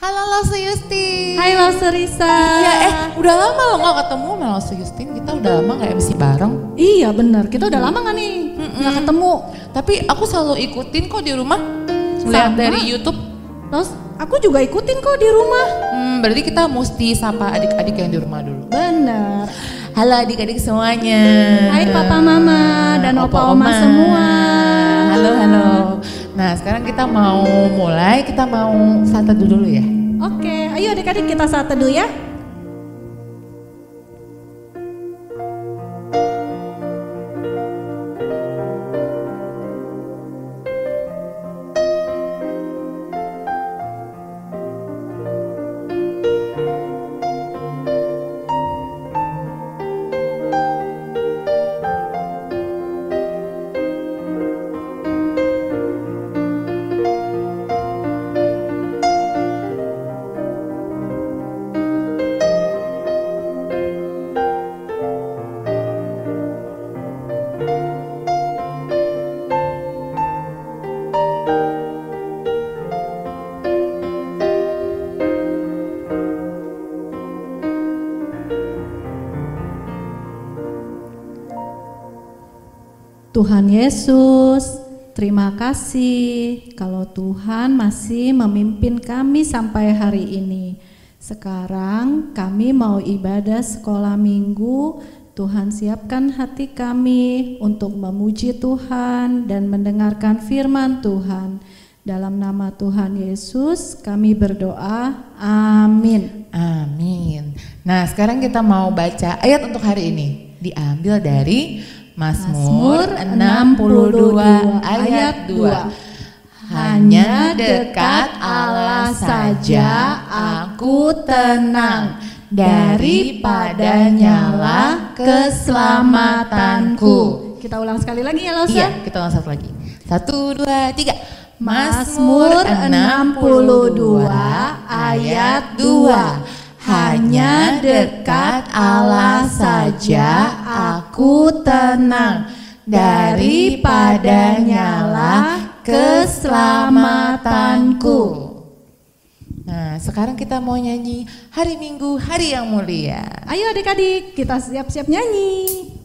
Halo Lause Yustin. Hai Lause Risa. Iya, udah lama lo gak ketemu sama Lause Yustin. Kita udah lama gak MC bareng. Iya bener, kita udah lama gak nih gak ketemu. Tapi aku selalu ikutin kok di rumah. Lihat dari YouTube. Terus aku juga ikutin kok di rumah. Berarti kita mesti sapa adik-adik yang di rumah dulu. Bener. Halo adik-adik semuanya. Hai papa mama dan opa oma semua. Halo. Nah sekarang kita mau mulai, kita mau saat teduh dulu ya. Oke, ayo adik-adik kita saat teduh ya. Tuhan Yesus, terima kasih kalau Tuhan masih memimpin kami sampai hari ini. Sekarang kami mau ibadah sekolah minggu. Tuhan siapkan hati kami untuk memuji Tuhan dan mendengarkan firman Tuhan. Dalam nama Tuhan Yesus kami berdoa, amin. Amin. Nah sekarang kita mau baca ayat untuk hari ini. Diambil dari Mazmur 62 ayat 2. Hanya dekat Allah saja aku tenang, daripadanya keselamatanku. Kita ulang sekali lagi ya Lause. Iya, kita ulang satu lagi. 1, 2, 3. Mazmur 62 ayat 2. Hanya dekat Allah saja aku tenang, daripadanya keselamatanku. Nah sekarang kita mau nyanyi hari Minggu, hari yang mulia. Ayo adik-adik kita siap-siap nyanyi.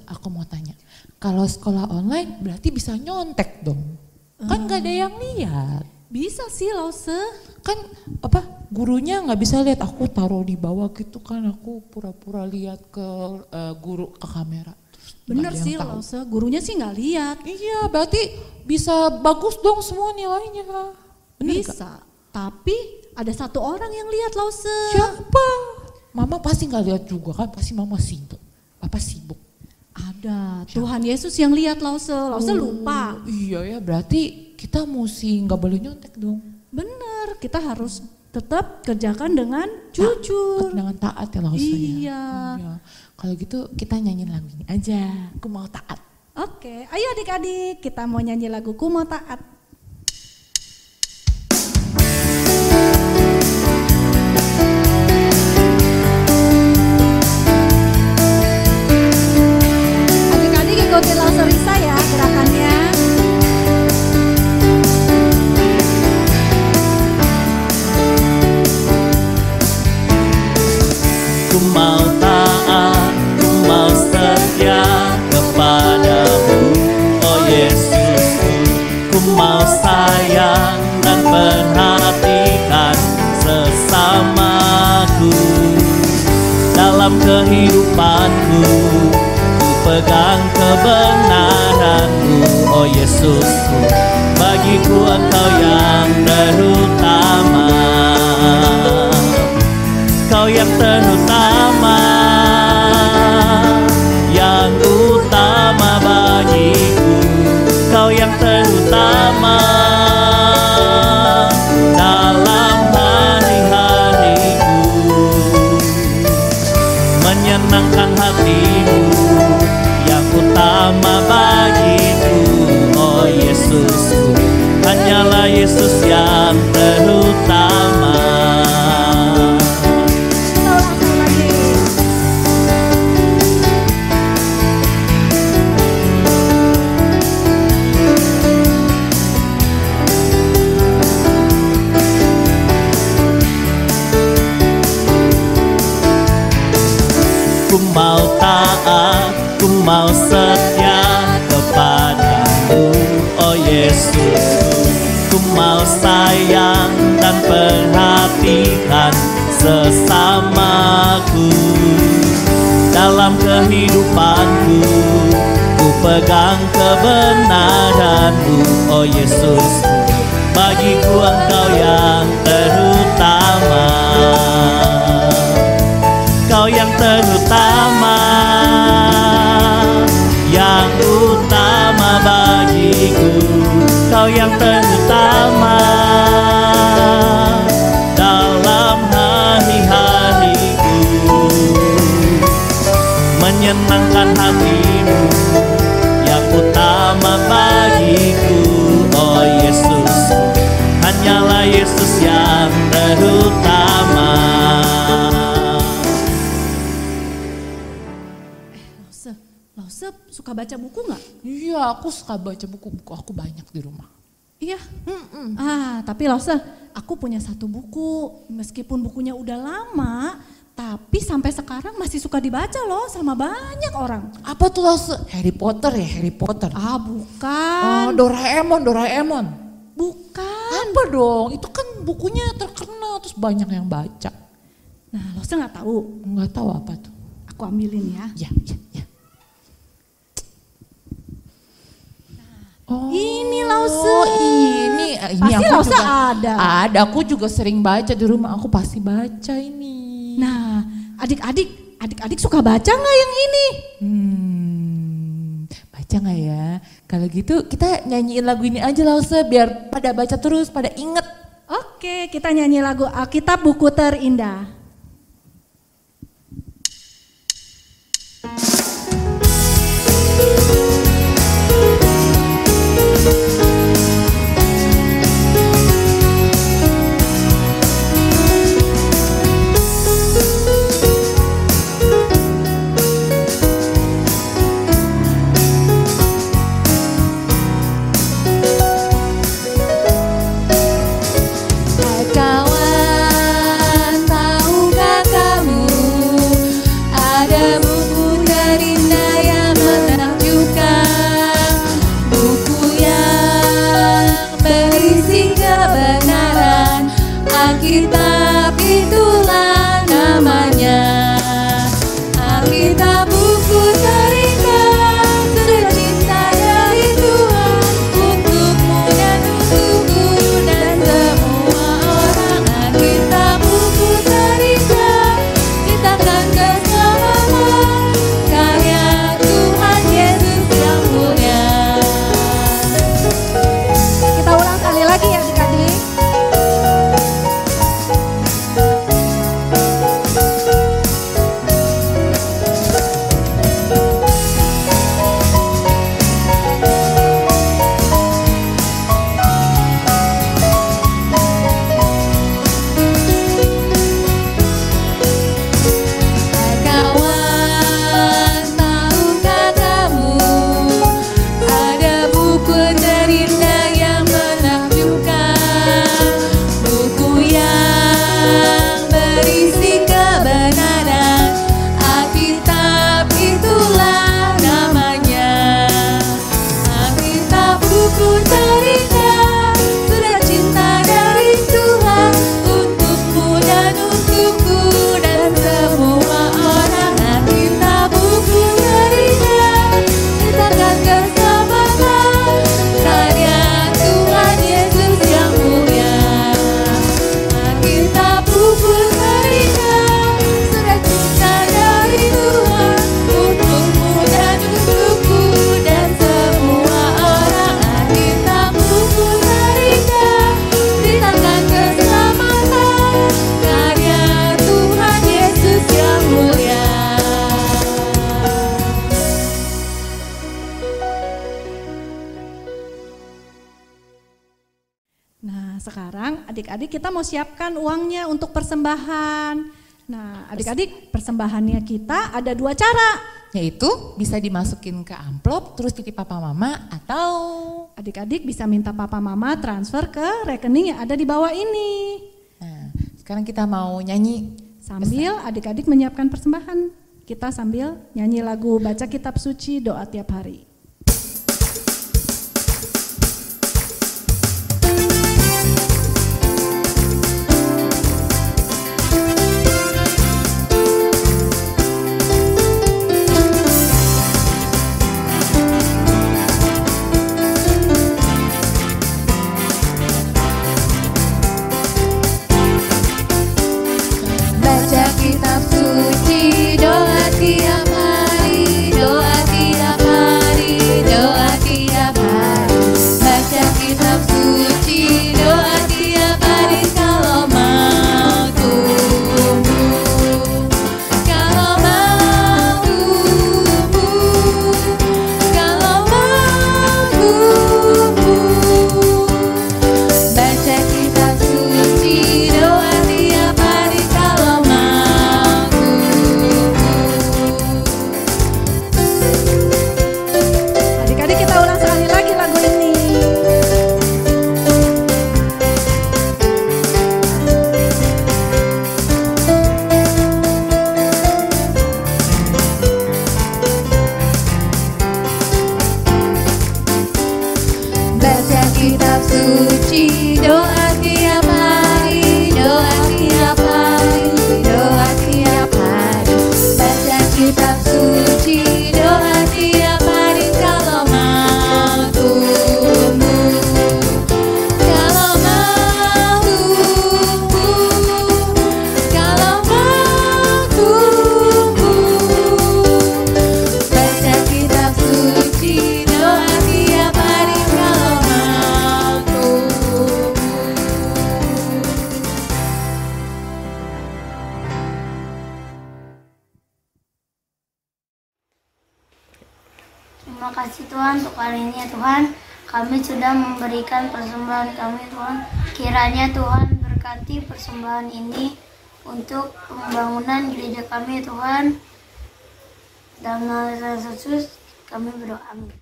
Aku mau tanya, kalau sekolah online berarti bisa nyontek dong? Kan gak ada yang lihat. Bisa sih Lause. Kan gurunya nggak bisa lihat, aku taruh di bawah gitu kan, aku pura-pura lihat ke guru ke kamera. Bener sih Lause, gurunya sih nggak lihat. Iya, berarti bisa bagus dong semua nilainya. Bener bisa, tapi ada satu orang yang lihat Lause. Siapa? Mama pasti nggak lihat juga kan, pasti mama sibuk. Papa sibuk. Ada, Tuhan Yesus yang lihat Lause. Lause lupa. Iya ya, berarti kita mesti nggak boleh nyontek dong. Bener, kita harus tetap kerjakan dengan jujur. Dengan taat ya Lause. Iya. Iya. Kalau gitu kita nyanyiin lagu ini aja, Ku Mau Taat. Oke, ayo adik-adik kita mau nyanyi lagu Ku Mau Taat. Adik-adik ikutin langsung Risa ya gerakannya. Ku mau taat, ku mau setia kepadamu, oh Yesusku. Ku mau sayang dan perhatikan sesamaku. Dalam kehidupanku, ku pegang kebenaranmu, oh Yesusku. Bagiku Engkau yang terutama, Kau yang terutama, yang utama bagiku. Kau yang terutama dalam hari-hariku. Menyenangkan hatimu, yang utama bagiku, oh Yesusku. Hanyalah Yesus yang terutama. Ku mau taat, ku mau setia kepadamu, oh Yesusku. Ku mau sayang dan perhatikan sesamaku. Dalam kehidupanku, ku pegang kebenaranmu, oh Yesusku. Bagiku Engkau yang terutama, Kau yang terutama, yang utama bagiku. Kau yang terutama dalam hari-hariku. Menyenangkan hatimu, yang utama bagiku, oh Yesus. Hanyalah Yesus yang terutama. Lause suka baca buku nggak? Iya, aku suka baca buku aku banyak di rumah. Iya. Tapi Lause, aku punya satu buku. Meskipun bukunya udah lama, tapi sampai sekarang masih suka dibaca loh sama banyak orang. Apa tuh Lause? Harry Potter ya, Harry Potter. Ah bukan. Doraemon. Bukan. Apa dong? Itu kan bukunya terkenal terus banyak yang baca. Nah, Lause nggak tahu? Nggak tahu apa tuh. Aku ambilin ya. Ya. Oh, ini Lause. Ini pasti aku Lause juga ada. Ada, aku juga sering baca di rumah. Aku pasti baca ini. Nah, adik-adik suka baca nggak yang ini? Baca nggak ya? Kalau gitu kita nyanyiin lagu ini aja Lause, biar pada baca terus, pada inget. Oke, kita nyanyi lagu Alkitab Buku Terindah. Kawan tahu adik-adik kita mau siapkan uangnya untuk persembahan. Nah, adik-adik persembahannya kita ada 2 cara. Yaitu bisa dimasukin ke amplop terus titip papa mama, atau adik-adik bisa minta papa mama transfer ke rekening yang ada di bawah ini. Nah, sekarang kita mau nyanyi sambil adik-adik menyiapkan persembahan. Kita sambil nyanyi lagu baca kitab suci doa tiap hari. Terima kasih Tuhan untuk hari ini ya Tuhan. Kami sudah memberikan persembahan kami Tuhan. Kiranya Tuhan berkati persembahan ini untuk pembangunan gereja kami Tuhan. Dalam nama Yesus kami berdoa. Amin.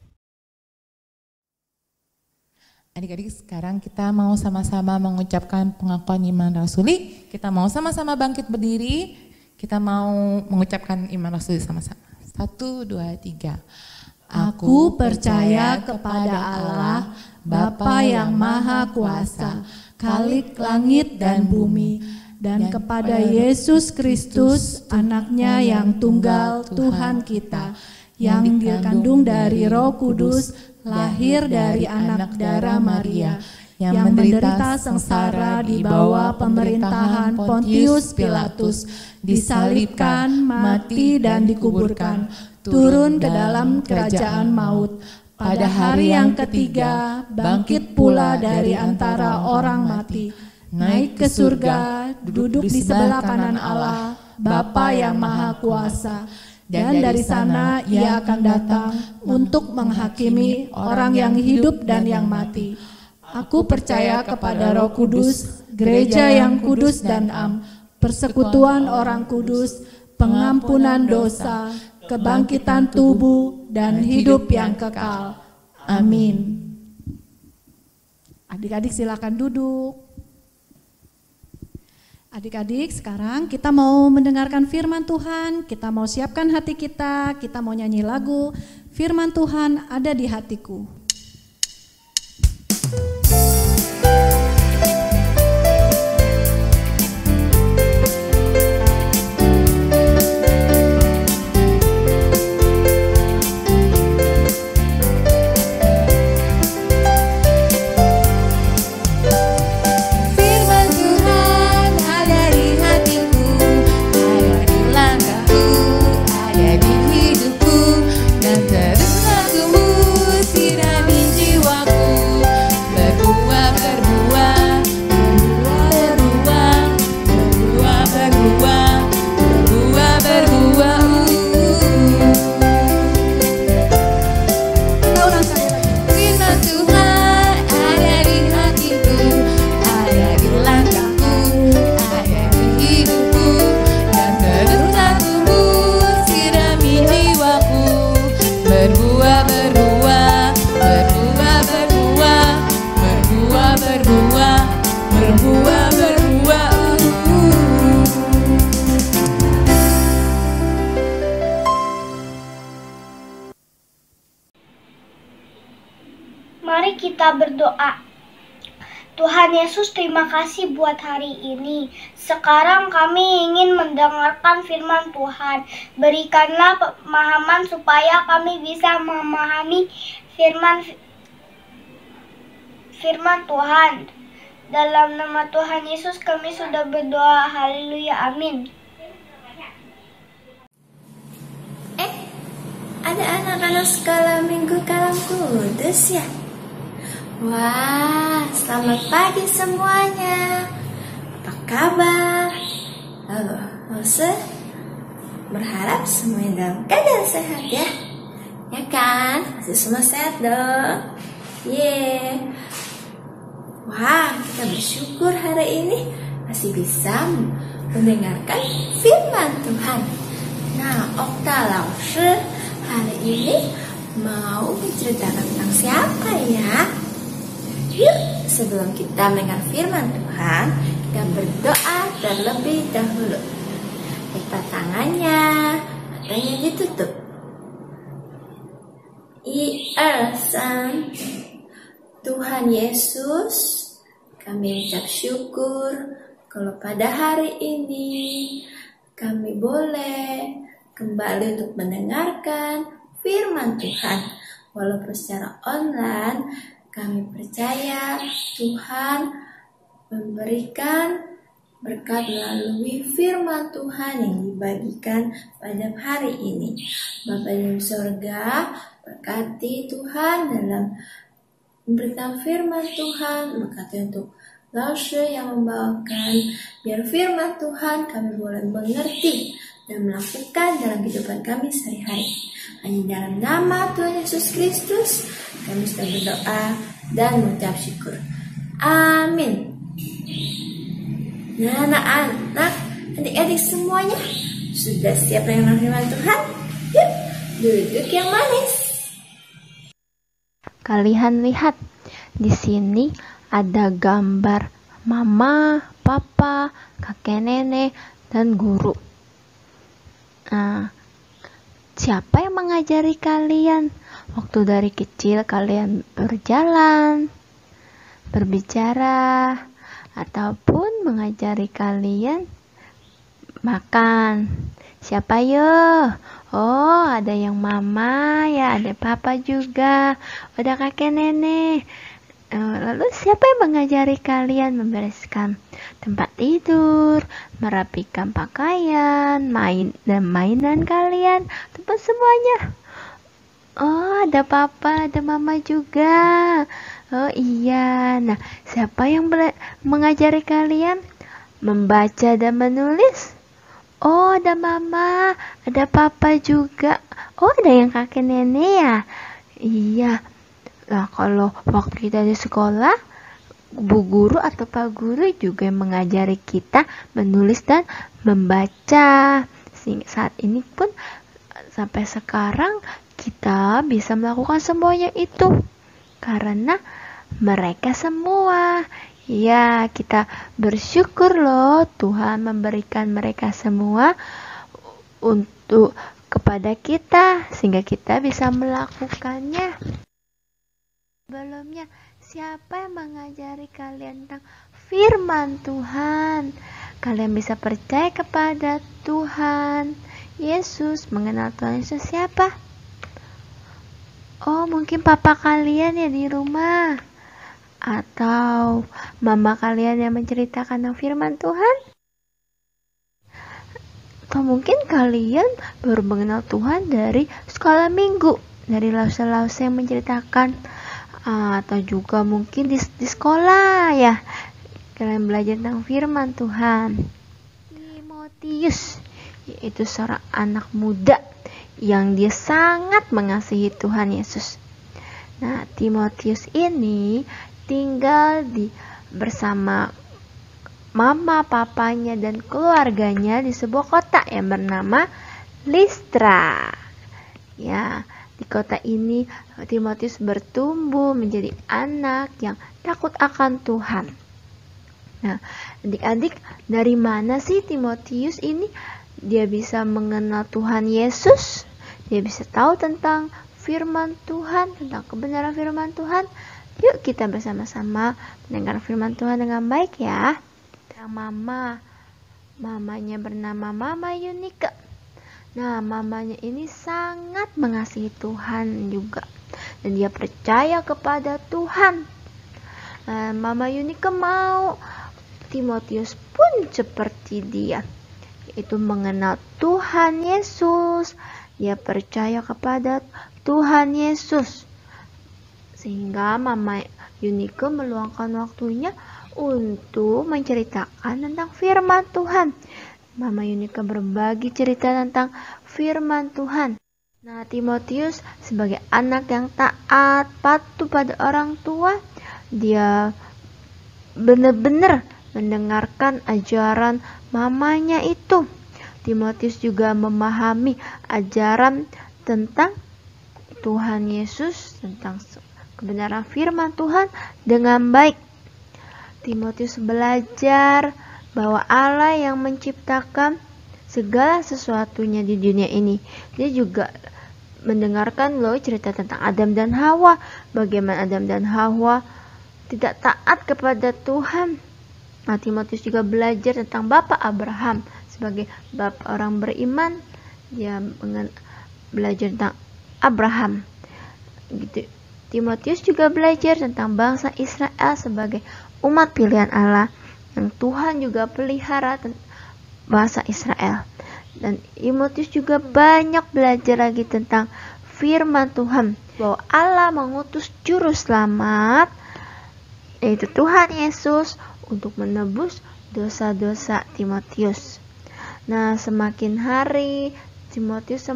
Adik-adik, sekarang kita mau sama-sama mengucapkan pengakuan iman rasuli. Kita mau sama-sama bangkit berdiri. Kita mau mengucapkan iman rasuli sama-sama. 1, 2, 3. Aku percaya kepada Allah, Bapa yang Maha Kuasa, Khalik langit dan bumi, dan kepada Yesus Kristus, anaknya yang tunggal Tuhan kita, yang dikandung dari Roh Kudus, lahir dari anak darah Maria, yang menderita sengsara di bawah pemerintahan Pontius Pilatus, disalibkan, mati dan dikuburkan, turun ke dalam kerajaan maut. Pada hari yang ketiga, bangkit pula dari antara orang mati, naik ke surga, duduk di sebelah kanan Allah, Bapa yang Maha Kuasa. Dan dari sana ia akan datang untuk menghakimi orang yang hidup dan yang mati. Aku percaya kepada Roh Kudus, gereja yang kudus dan am, persekutuan orang kudus, pengampunan dosa, kebangkitan tubuh, dan hidup yang kekal. Amin. Adik-adik silakan duduk. Adik-adik, sekarang kita mau mendengarkan firman Tuhan, kita mau siapkan hati kita mau nyanyi lagu Firman Tuhan Ada di Hatiku. Terus aku musir kita berdoa. Tuhan Yesus, terima kasih buat hari ini. Sekarang kami ingin mendengarkan firman Tuhan. Berikanlah pemahaman supaya kami bisa memahami firman Tuhan. Dalam nama Tuhan Yesus kami sudah berdoa. Haleluya, amin. Ada anak-anak sekolah minggu Kalam Kudus ya? Wah, selamat pagi semuanya. Apa kabar? Mose berharap semuanya dalam keadaan sehat ya. Ya kan? Masih semua sehat dong. Wah, kita bersyukur hari ini masih bisa mendengarkan firman Tuhan. Nah, Okta Lause hari ini mau menceritakan tentang siapa ya? Yuk, sebelum kita mendengar firman Tuhan, kita berdoa terlebih dahulu. Lipat tangannya, matanya ditutup. San, Tuhan Yesus, kami ucap syukur kalau pada hari ini kami boleh kembali untuk mendengarkan firman Tuhan. Walaupun secara online, kami percaya Tuhan memberikan berkat melalui firman Tuhan yang dibagikan pada hari ini. Bapa di surga, berkati Tuhan dalam memberikan firman Tuhan, berkati untuk Lause yang membawakan, biar firman Tuhan kami boleh mengerti dan melakukan dalam kehidupan kami sehari-hari. Hanya dalam nama Tuhan Yesus Kristus kami sudah berdoa dan mengucap syukur. Amin. Nah, anak-anak, adik-adik semuanya sudah siap dengan firman Tuhan? Yuk, duduk yang manis. Kalian lihat, di sini ada gambar mama, papa, kakek nenek, dan guru. Nah, siapa yang mengajari kalian waktu dari kecil kalian berjalan, berbicara, ataupun mengajari kalian makan? Siapa yo? Oh, ada yang mama ya, ada papa juga, ada kakek nenek. Lalu siapa yang mengajari kalian membereskan tempat tidur, merapikan pakaian, mainan kalian, tempat semuanya? Oh, ada papa, ada mama juga. Oh iya, nah siapa yang mengajari kalian membaca dan menulis? Oh, ada mama, ada papa juga. Oh, ada yang kakek nenek ya? Iya. Nah, kalau waktu kita di sekolah, bu guru atau pak guru juga yang mengajari kita menulis dan membaca. Sehingga saat ini pun sampai sekarang kita bisa melakukan semuanya itu karena mereka semua. Ya, kita bersyukur loh Tuhan memberikan mereka semua untuk kepada kita sehingga kita bisa melakukannya. Sebelumnya, siapa yang mengajari kalian tentang firman Tuhan? Kalian bisa percaya kepada Tuhan Yesus. Mengenal Tuhan Yesus siapa? Oh, mungkin papa kalian ya di rumah, atau mama kalian yang menceritakan tentang firman Tuhan, atau mungkin kalian baru mengenal Tuhan dari sekolah minggu, dari lause-lause yang menceritakan, atau juga mungkin di sekolah ya kalian belajar tentang firman Tuhan. Timotius yaitu seorang anak muda yang dia sangat mengasihi Tuhan Yesus. Nah, Timotius ini tinggal bersama mama, papanya, dan keluarganya di sebuah kota yang bernama Listra. Ya, di kota ini Timotius bertumbuh menjadi anak yang takut akan Tuhan. Nah, adik-adik, dari mana sih Timotius ini dia bisa mengenal Tuhan Yesus? Dia bisa tahu tentang firman Tuhan, tentang kebenaran firman Tuhan. Yuk kita bersama-sama mendengar firman Tuhan dengan baik ya. Yang mamanya bernama Mama Yunike. Nah, mamanya ini sangat mengasihi Tuhan juga, dan dia percaya kepada Tuhan. Mama Yunike mau Timotius pun seperti dia, yaitu mengenal Tuhan Yesus. Dia percaya kepada Tuhan Yesus, sehingga Mama Yunike meluangkan waktunya untuk menceritakan tentang firman Tuhan. Mama Yunike berbagi cerita tentang firman Tuhan. Nah, Timotius sebagai anak yang taat, patuh pada orang tua, dia benar-benar mendengarkan ajaran mamanya itu. Timotius juga memahami ajaran tentang Tuhan Yesus, tentang kebenaran firman Tuhan dengan baik. Timotius belajar bahwa Allah yang menciptakan segala sesuatunya di dunia ini. Dia juga mendengarkan cerita tentang Adam dan Hawa, bagaimana Adam dan Hawa tidak taat kepada Tuhan. Nah, Timotius juga belajar tentang Bapak Abraham sebagai bapak orang beriman. Dia belajar tentang Abraham. Gitu. Timotius juga belajar tentang bangsa Israel sebagai umat pilihan Allah, yang Tuhan juga pelihara bahasa Israel. Dan Timotius juga banyak belajar lagi tentang firman Tuhan, bahwa Allah mengutus juru selamat, yaitu Tuhan Yesus, untuk menebus dosa-dosa Timotius. Nah, semakin hari Timotius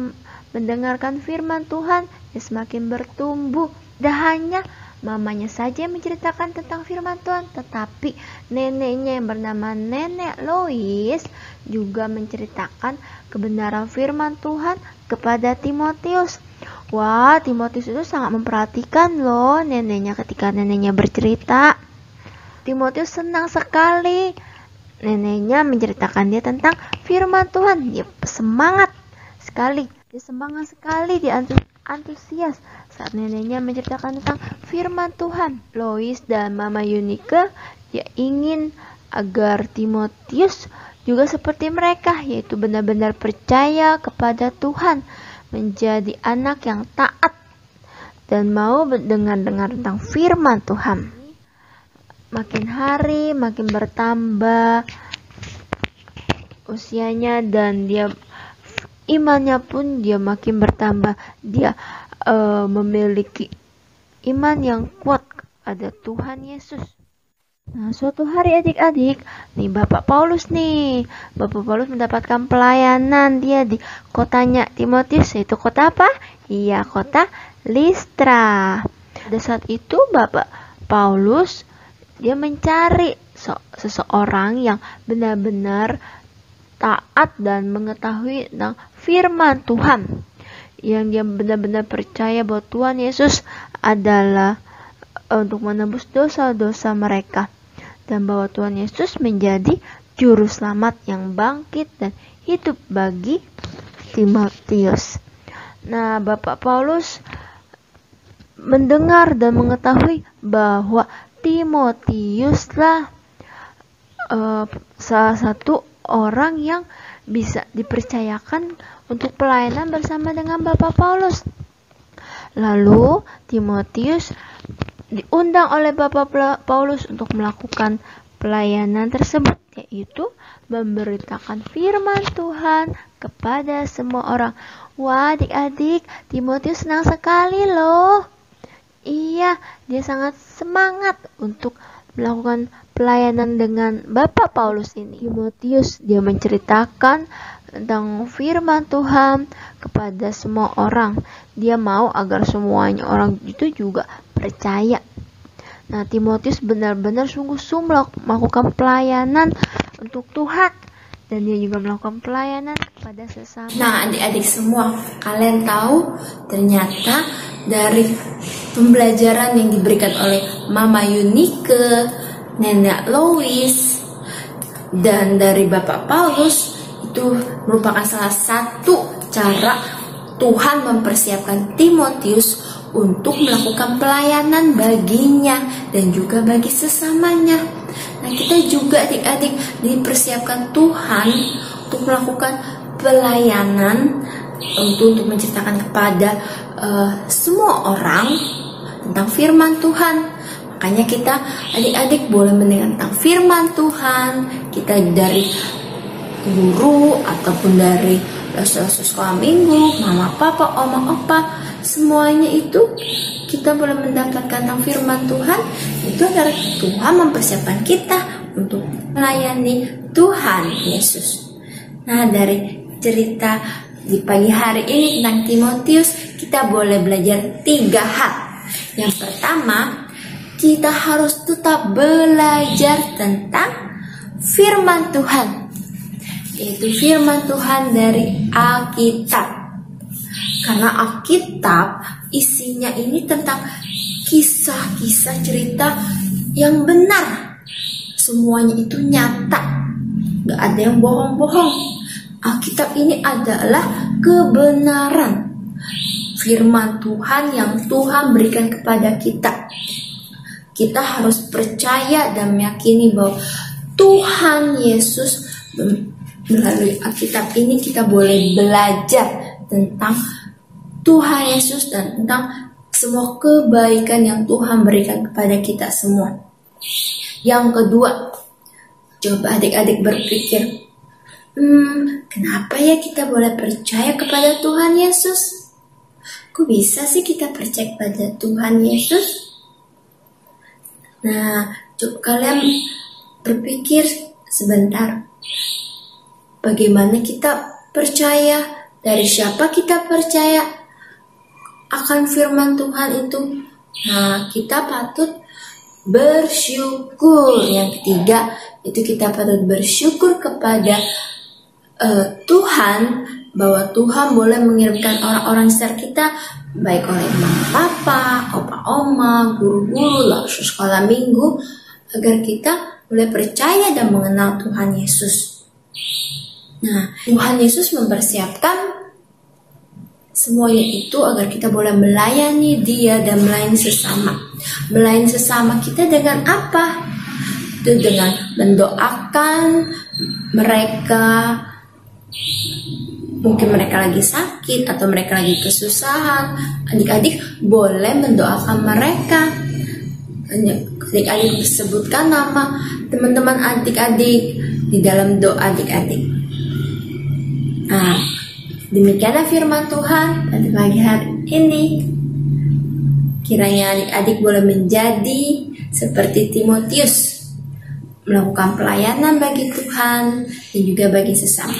mendengarkan firman Tuhan, dia semakin bertumbuh. Tidak hanya mamanya saja yang menceritakan tentang firman Tuhan, tetapi neneknya yang bernama Nenek Lois juga menceritakan kebenaran firman Tuhan kepada Timotius. Wah, Timotius itu sangat memperhatikan neneknya ketika neneknya bercerita. Timotius senang sekali neneknya menceritakan dia tentang firman Tuhan. Dia semangat sekali, dia antusias saat neneknya menceritakan tentang firman Tuhan. Lois dan Mama Yunike, dia ingin agar Timotius juga seperti mereka, yaitu benar-benar percaya kepada Tuhan, menjadi anak yang taat dan mau mendengar tentang firman Tuhan. Makin hari makin bertambah usianya, dan dia imannya pun dia makin bertambah. Dia memiliki iman yang kuat kepada Tuhan Yesus. Nah, suatu hari adik-adik, Bapak Paulus mendapatkan pelayanan dia di kotanya Timotius, yaitu kota apa? Iya, kota Listra. Pada saat itu Bapak Paulus dia mencari seseorang yang benar-benar taat dan mengetahui tentang firman Tuhan, yang dia benar-benar percaya bahwa Tuhan Yesus adalah untuk menebus dosa-dosa mereka, dan bahwa Tuhan Yesus menjadi juru selamat yang bangkit dan hidup bagi Timotius. Nah, Bapak Paulus mendengar dan mengetahui bahwa Timotiuslah salah satu orang yang bisa dipercayakan untuk pelayanan bersama dengan Bapak Paulus. Lalu Timotius diundang oleh Bapak Paulus untuk melakukan pelayanan tersebut, yaitu memberitakan firman Tuhan kepada semua orang. Wah, adik-adik, Timotius senang sekali loh. Iya, dia sangat semangat untuk melakukan pelayanan dengan Bapak Paulus ini. Timotius dia menceritakan tentang firman Tuhan kepada semua orang. Dia mau agar semuanya orang itu juga percaya. Nah, Timotius benar-benar sungguh-sungguh melakukan pelayanan untuk Tuhan, dan dia juga melakukan pelayanan kepada sesama. Nah, adik-adik semua, kalian tahu ternyata dari pembelajaran yang diberikan oleh Mama Yunike, Nenek Lois, dan dari Bapak Paulus, itu merupakan salah satu cara Tuhan mempersiapkan Timotius untuk melakukan pelayanan baginya dan juga bagi sesamanya. Nah, kita juga adik-adik dipersiapkan Tuhan untuk melakukan pelayanan, untuk menceritakan kepada semua orang tentang firman Tuhan. Makanya kita adik-adik boleh mendengar tentang firman Tuhan, kita dari guru ataupun dari sekolah minggu, mama, papa, oma, opa, semuanya itu kita boleh mendapatkan tentang firman Tuhan. Itu agar Tuhan mempersiapkan kita untuk melayani Tuhan Yesus. Nah, dari cerita di pagi hari ini tentang Timotius, kita boleh belajar 3 hal. Yang pertama, kita harus tetap belajar tentang firman Tuhan, yaitu firman Tuhan dari Alkitab. Karena Alkitab isinya ini tentang kisah-kisah cerita yang benar. Semuanya itu nyata, gak ada yang bohong-bohong. Alkitab ini adalah kebenaran firman Tuhan yang Tuhan berikan kepada kita. Kita harus percaya dan meyakini bahwa Tuhan Yesus, melalui Alkitab ini kita boleh belajar tentang Tuhan Yesus dan tentang semua kebaikan yang Tuhan berikan kepada kita semua. Yang kedua, coba adik-adik berpikir, kenapa ya kita boleh percaya kepada Tuhan Yesus? Kok bisa sih kita percaya kepada Tuhan Yesus? Nah, coba kalian berpikir sebentar. Bagaimana kita percaya? Dari siapa kita percaya akan firman Tuhan itu? Nah, kita patut bersyukur. Yang ketiga, itu kita patut bersyukur kepada Tuhan, bahwa Tuhan boleh mengirimkan orang-orang sekitar kita, baik oleh mama, papa, opa, oma, guru-guru, lalu sekolah minggu, agar kita boleh percaya dan mengenal Tuhan Yesus. Nah, Tuhan Yesus mempersiapkan semuanya itu agar kita boleh melayani Dia dan melayani sesama. Melayani sesama kita dengan apa? Itu dengan mendoakan mereka. Mungkin mereka lagi sakit atau mereka lagi kesusahan. Adik-adik boleh mendoakan mereka. Adik-adik sebutkan nama teman-teman adik-adik di dalam doa adik-adik. Nah, demikianlah firman Tuhan pada pagi hari ini. Kiranya adik-adik boleh menjadi seperti Timotius, melakukan pelayanan bagi Tuhan dan juga bagi sesama.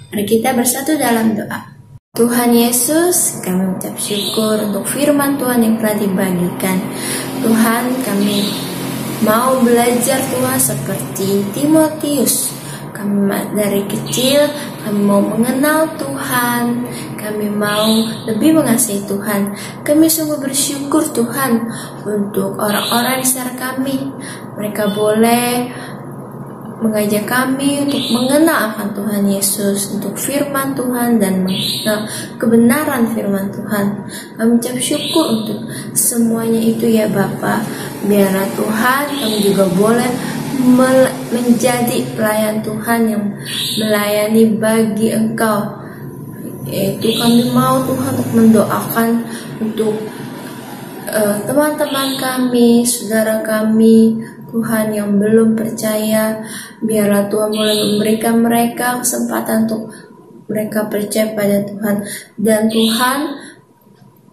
Mari kita bersatu dalam doa. Tuhan Yesus, kami mengucap syukur untuk firman Tuhan yang telah dibagikan. Tuhan, kami mau belajar Tuhan seperti Timotius. Kami dari kecil, kami mau mengenal Tuhan, kami mau lebih mengasihi Tuhan. Kami sungguh bersyukur Tuhan untuk orang-orang di sekitar kami. Mereka boleh mengajak kami untuk mengenal akan Tuhan Yesus, untuk firman Tuhan dan mengenal kebenaran firman Tuhan. Kami ucap syukur untuk semuanya itu ya Bapa. Biarlah Tuhan kami juga boleh menjadi pelayan Tuhan yang melayani bagi Engkau. Yaitu kami mau Tuhan untuk mendoakan untuk teman-teman kami, saudara kami, Tuhan yang belum percaya. Biarlah Tuhan boleh memberikan mereka kesempatan untuk mereka percaya pada Tuhan. Dan Tuhan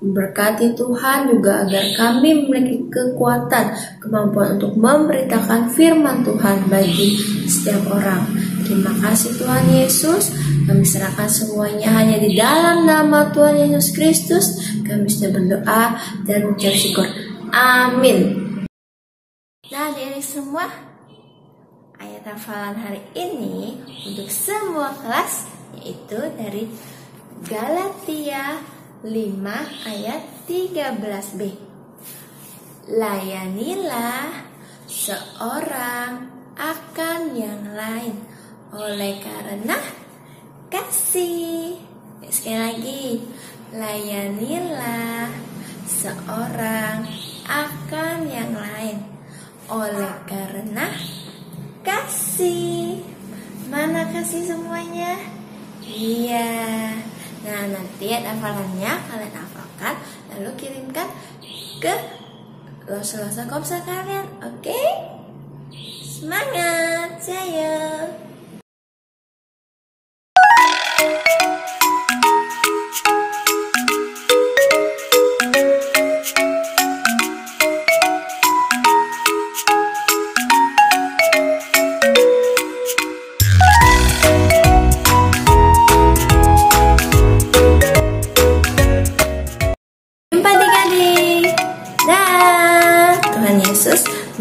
berkati Tuhan juga agar kami memiliki kekuatan, kemampuan untuk memberitakan firman Tuhan bagi setiap orang. Terima kasih Tuhan Yesus. Kami serahkan semuanya hanya di dalam nama Tuhan Yesus Kristus. Kami sudah berdoa dan mengucap syukur. Amin. Nah, adik-adik semua, ayat hafalan hari ini untuk semua kelas yaitu dari Galatia 5 ayat 13b. Layanilah seorang akan yang lain oleh karena kasih. Sekali lagi, layanilah seorang akan yang lain oleh karena kasih. Mana kasih semuanya? Iya. Nah, nanti ada hafalannya, kalian hafalkan lalu kirimkan ke Lose-Lose Komsel kalian. Oke? Semangat, jaya.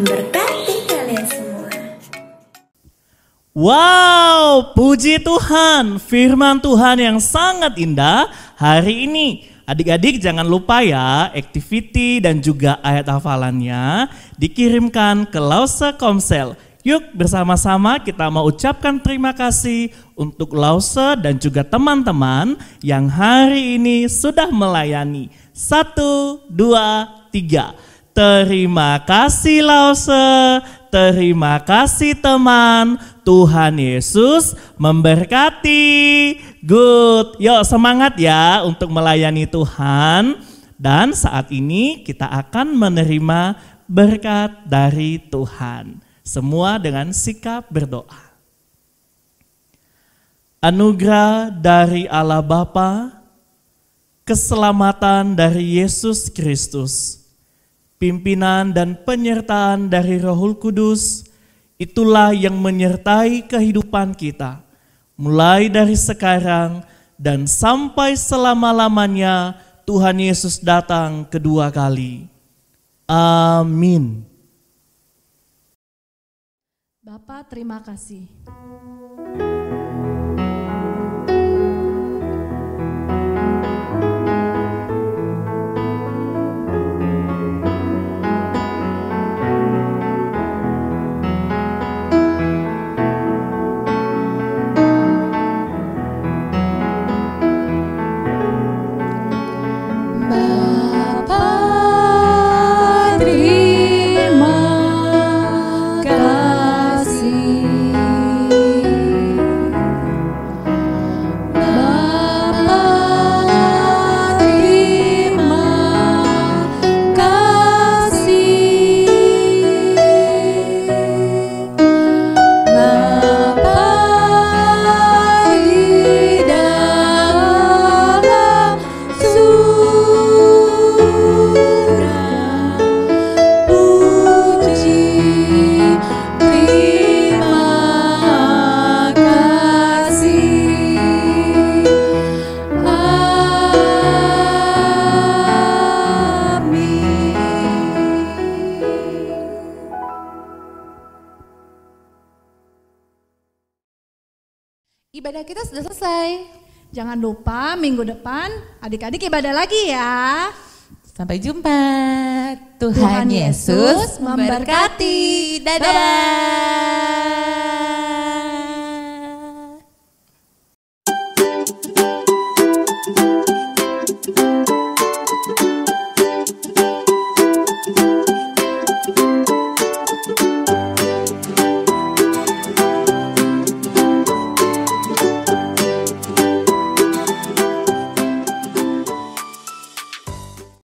Memberkati kalian semua. Wow, puji Tuhan, firman Tuhan yang sangat indah hari ini. Adik-adik jangan lupa ya, activity dan juga ayat hafalannya dikirimkan ke Lause Komsel. Yuk bersama-sama kita mau ucapkan terima kasih untuk Lause dan juga teman-teman yang hari ini sudah melayani. 1, 2, 3. Terima kasih Lause, terima kasih teman, Tuhan Yesus memberkati. Good, yuk semangat ya untuk melayani Tuhan. Dan saat ini kita akan menerima berkat dari Tuhan. Semua dengan sikap berdoa. Anugerah dari Allah Bapa, keselamatan dari Yesus Kristus, pimpinan dan penyertaan dari Roh Kudus, itulah yang menyertai kehidupan kita, mulai dari sekarang dan sampai selama-lamanya Tuhan Yesus datang kedua kali. Amin. Bapa, terima kasih. Ibadah kita sudah selesai. Jangan lupa minggu depan adik-adik ibadah lagi ya. Sampai jumpa. Tuhan Yesus memberkati. Dadah.